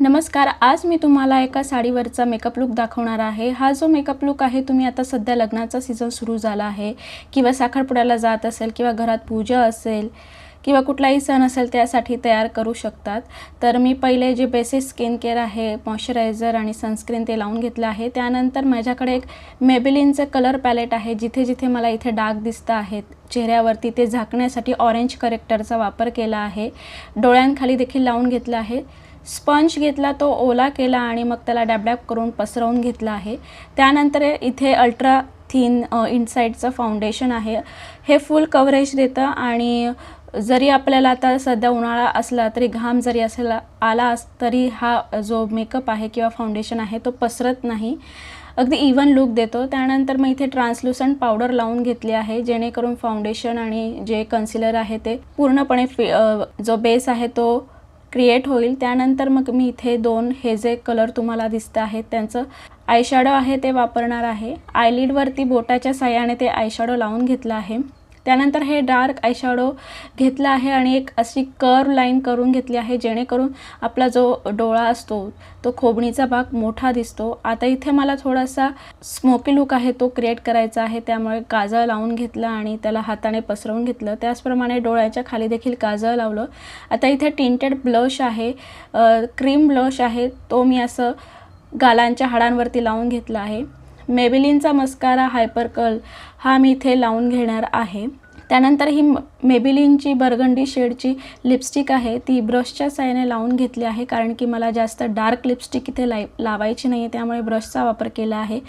नमस्कार. आज मी तुम्हाला एका साडीवरचा मेकअप लूक दाखवणार आहे. हा जो मेकअप लूक आहे तुम्ही आता सध्या लग्नाचा सीझन सुरू झाला आहे किंवा साखरपुड्याला जात असेल किंवा घरात पूजा असेल किंवा कुठलाही सण असेल त्यासाठी तयार करू शकतात. तर मी पहिले जे बेसिक स्किन केअर आहे, मॉइश्चरायझर आणि सनस्क्रीन ते लावून घेतलं आहे. त्यानंतर माझ्याकडे एक मेबेलिनचे कलर पॅलेट आहे. जिथे जिथे मला इथे डाग दिसत आहेत चेहऱ्यावरती ते झाकण्यासाठी ऑरेंज करेक्टरचा वापर केला आहे. डोळ्यांखाली देखील लावून घेतला आहे. स्पंज घेतला, तो ओला केला आणि मग त्याला डॅब डॅब करून पसरवून घेतला आहे. त्यानंतर इथे अल्ट्रा थिन इनसाइडचं फाउंडेशन आहे. हे फुल कव्हरेज देतं आणि जरी आपल्याला आता सध्या उन्हाळा असला तरी घाम जरी आला तरी हा जो मेकअप आहे किंवा फाउंडेशन आहे तो पसरत नाही, अगदी इवन लुक देतो. त्यानंतर मग इथे ट्रान्सल्युसंट पावडर लावून घेतली आहे जेणेकरून फाउंडेशन आणि जे कन्सिलर आहे ते पूर्णपणे जो बेस आहे तो क्रिएट होईल. त्यानंतर मग मी इथे हे जे कलर तुम्हाला दिसत आहेत त्यांचं आयशॅडो आहे ते वापरणार आहे. आयलिडवरती बोटाच्या साहाय्याने ते आयशॅडो लावून घेतलं आहे. त्यानंतर हे डार्क आयशॅडो घेतला आहे आणि एक अशी कर्व लाईन करून घेतली आहे जेणेकरून आपला जो डोळा असतो तो खोबणीचा भाग मोठा दिसतो. आता इथे मला थोडासा स्मोकी लुक आहे तो क्रिएट करायचा आहे, त्यामुळे काजळ लावून घेतलं आणि त्याला हाताने पसरवून घेतलं. त्याचप्रमाणे डोळ्याच्या खाली देखील काजळ लावलं. आता इथे टिंटेड ब्लश आहे, क्रीम ब्लश आहे, तो मी असं गालांच्या हाडांवरती लावून घेतला आहे. मेबेलिनचा मस्कारा हायपर कर्ल हा मी इथे लावून घेणार आहे. त्यानंतर ही मेबेलिनची बर्गंडी शेडची लिपस्टिक आहे, ती ब्रशच्या साहाय्याने लावून घेतली आहे कारण की मला जास्त डार्क लिपस्टिक इथे लावायची नाही आहे, त्यामुळे ब्रशचा वापर केला आहे.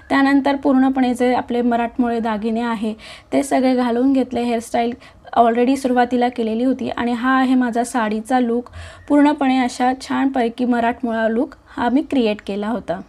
त्यानंतर पूर्णपणे जे आपले मराठमोळे दागिने आहे ते सगळे घालून घेतले. हेअरस्टाईल ऑलरेडी सुरुवातीला केलेली होती आणि हा आहे माझा साडीचा लूक. पूर्णपणे अशा छानपैकी मराठमोळा लूक हा मी क्रिएट केला होता.